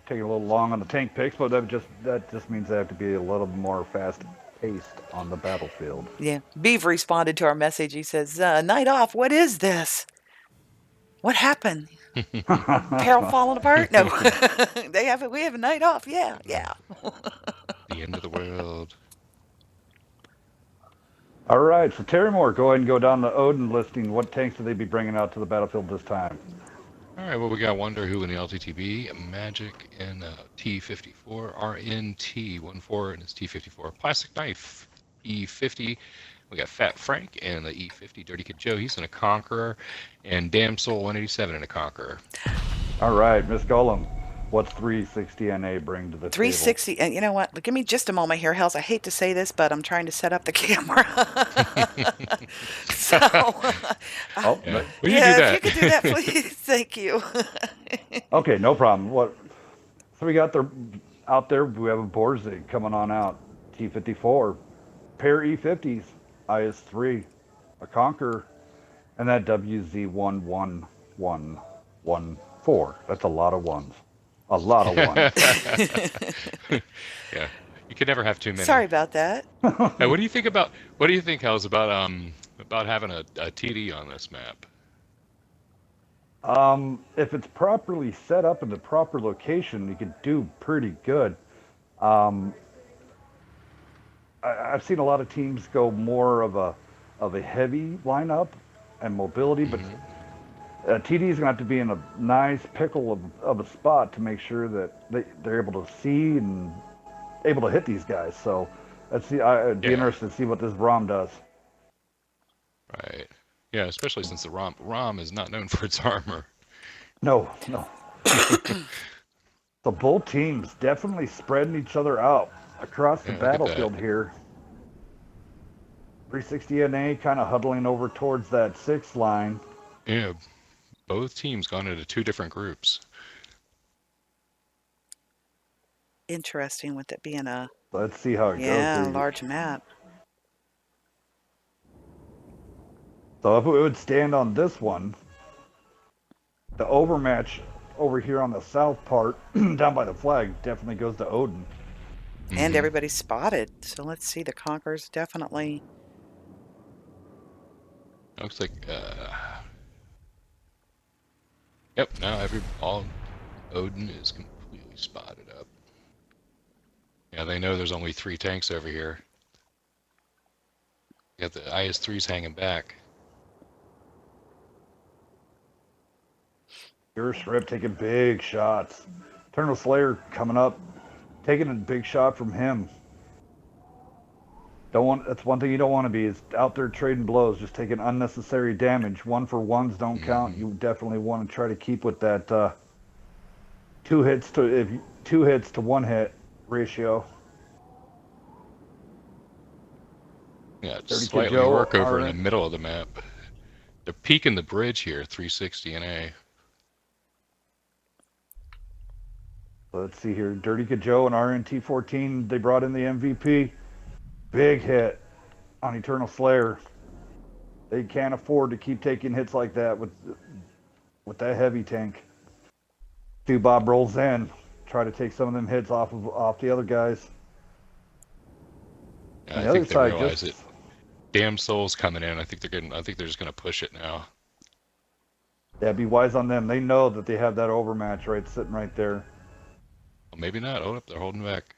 taking a little long on the tank picks, but that just means they have to be a little more fast paced on the battlefield. Yeah. Beav responded to our message. He says, "Night off. What is this? What happened? Peril falling apart? No, they have it. We have a night off. Yeah, yeah. The end of the world. All right, so Terry Moore, go ahead and go down the Odin listing. What tanks do they be bringing out to the battlefield this time? All right, well, we got Wonder Who in the LTTB, Magic in T54, RNT14 in his T54, Plastic Knife E50. We got Fat Frank and the E50, Dirty Kid Joe. He's in a Conqueror, and Damn Soul 187 in a Conqueror. All right, Miss Golem, what's 360 NA bring to the table? 360. And you know what? Give me just a moment here, Hells. I hate to say this, but I'm trying to set up the camera. So, Oh, Yeah, will you do yeah, if you that? could do that, please. Thank you. okay, no problem. What? So we got the out there. We have a Borzig coming on out. T54, pair E50s, IS3, a Conqueror, and that WZ11114. That's a lot of ones. A lot of ones. Yeah, you can never have too many. Sorry about that. Hey, what do you think about? What do you think, How's about having a TD on this map? If it's properly set up in the proper location, you could do pretty good. Um, I've seen a lot of teams go more of a heavy lineup and mobility, but Hmm. TD is going to have to be in a nice pickle of a spot to make sure that they're able to see and able to hit these guys. So I'd be Yeah, interested to see what this ROM does. right. Yeah, especially since the ROM is not known for its armor. No, no. So both teams definitely spreading each other out across the Yeah, look at that. battlefield here. 360 NA kind of huddling over towards that six line. Yeah, both teams gone into two different groups. Interesting with it being a, Let's see how it goes yeah, here. large map. So if it would stand on this one, the overmatch over here on the south part, down by the flag, definitely goes to Odin. And Hmm. everybody's spotted. So let's see. The Conqueror's definitely. Looks like yep. Now all Odin is completely spotted up. Yeah, they know there's only three tanks over here. You got the IS-3s hanging back. Your Shrip taking big shots. Eternal Slayer coming up, taking a big shot from him. Don't want that's one thing you don't want to be is out there trading blows, just taking unnecessary damage. One for ones don't count. Hmm. You definitely want to try to keep with that two hits to one hit ratio. Yeah, it's Dirty Kid slightly Joe work over in the are middle of the map. They're peeking the bridge here, 360 and A. let's see here. Dirty Kid Joe and RNT14, they brought in the MVP. Big hit on Eternal Slayer. They can't afford to keep taking hits like that with that heavy tank. Stu Bob rolls in, try to take some of them hits off the other guys. On I the other think they side, realize it. just Damn Soul's coming in. I think they're getting. I think they're just gonna push it now. yeah, be wise on them. They know that they have that overmatch right sitting right there. Well, maybe not. Oh, they're holding back.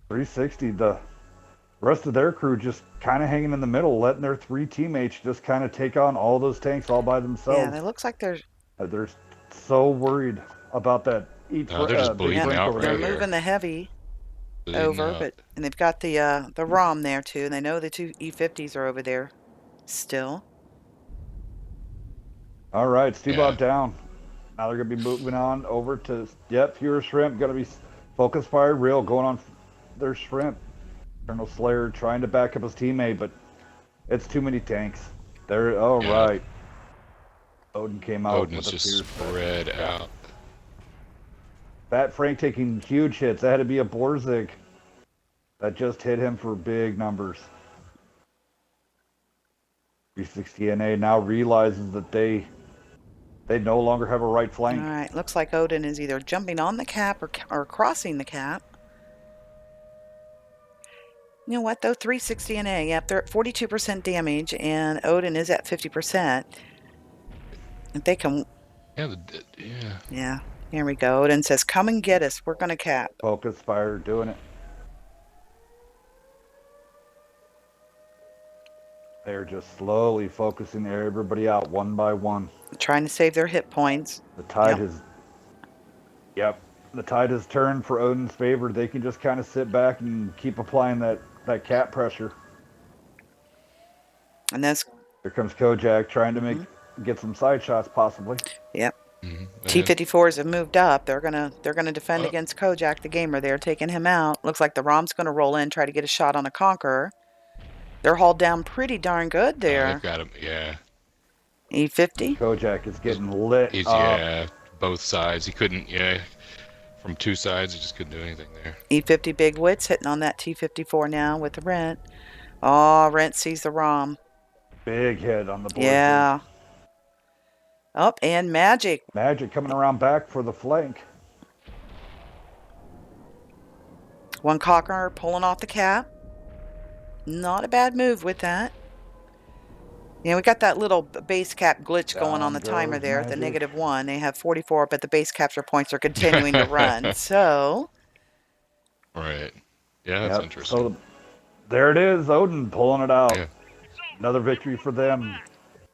360, the rest of their crew just kind of hanging in the middle, letting their three teammates just kind of take on all those tanks all by Yeah, themselves. it looks like they're. They're so worried about that They're just big Yeah, bleeding Frank out over they're right there. here. moving the heavy Bleeding over, out. but and they've got the ROM there too, and they know the two E50s are over there still. All right, Stu Yeah. Bob down. Now they're going to be moving on over to, yep, fewer shrimp. Going to be focus fire real going on their shrimp. Colonel Slayer trying to back up his teammate, but it's too many tanks. They're all Yeah. right. Odin came out Odin with is a just fierce fest. spread Yeah. out. Fat Frank taking huge hits. That had to be a Borzig that just hit him for big numbers. 360 NA now realizes that they They no longer have a right flank. All right, looks like Odin is either jumping on the cap or crossing the cap. You know what, though? 360 and A. Yep, they're at 42% damage, and Odin is at 50%. If they can... Yeah, yeah. Yeah, here we go. Odin says, come and get us. We're going to cap. Focus fire doing it. They're just slowly focusing everybody out one by one. Trying to save their hit points. The tide has... Yep. The tide has turned for Odin's favor. They can just kind of sit back and keep applying that cap pressure. And that's... Here comes Kojak trying to get some side shots, possibly. Yep. T-54s have moved up. They're gonna defend against Kojak, the gamer. They're taking him out. Looks like the Rom's gonna roll in, try to get a shot on a Conqueror. They're hauled down pretty darn good there. They've got him, yeah. E-50. Kojak is getting lit up. Yeah, both sides. He couldn't, from two sides, he just couldn't do anything there. E-50 Big Wits hitting on that T-54 now with the Rent. Oh, Rent sees the Rom. Big hit on the board. Yeah. Oh, and Magic. Magic coming around back for the flank. One Conqueror pulling off the cap. Not a bad move with that. Yeah, we got that little base cap glitch going on the timer there, the -1. They have 44, but the base capture points are continuing to run. So. Right. Yeah, that's interesting. So there it is, Odin pulling it out. Yeah. Another victory for them.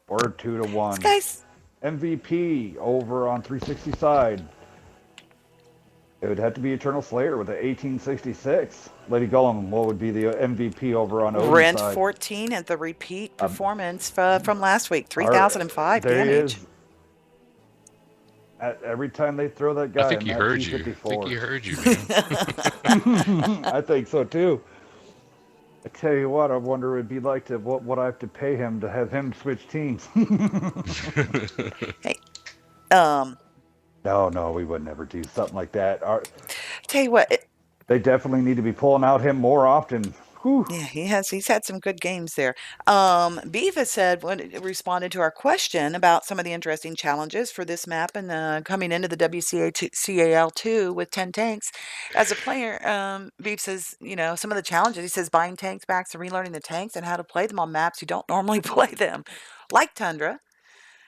Or 2-1. Guys. MVP over on 360 side. It would have to be Eternal Slayer with an 1866. Lady Gollum, what would be the MVP over on Odin's Rent side? 14 at the repeat performance from last week. 3,005 damage. Every time they throw that guy, I think he heard you. I think he heard you, man. I think so too. I tell you what, I wonder what it'd be like to what I have to pay him to have him switch teams. Hey, No, we would never do something like that. Tell you what, they definitely need to be pulling out him more often. Whew. Yeah, he's had some good games there. Beef has said, when it responded to our question about some of the interesting challenges for this map and coming into the WCAL2 with 10 tanks. As a player, Beef says, some of the challenges, he says buying tanks backs and relearning the tanks and how to play them on maps you don't normally play them, like Tundra.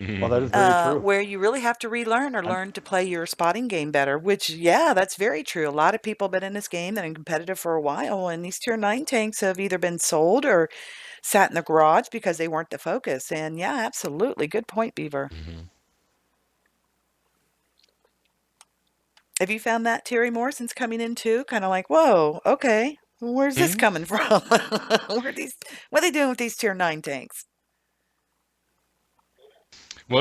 Well, that is very true. Where you really have to relearn or learn to play your spotting game better, which, yeah, that's very true. A lot of people have been in this game that have been competitive for a while, and these Tier 9 tanks have either been sold or sat in the garage because they weren't the focus. And, yeah, absolutely. Good point, Beaver. Have you found that, Terry Moore, since coming in, too? Kind of like, whoa, okay, where's this coming from? What are they doing with these Tier 9 tanks?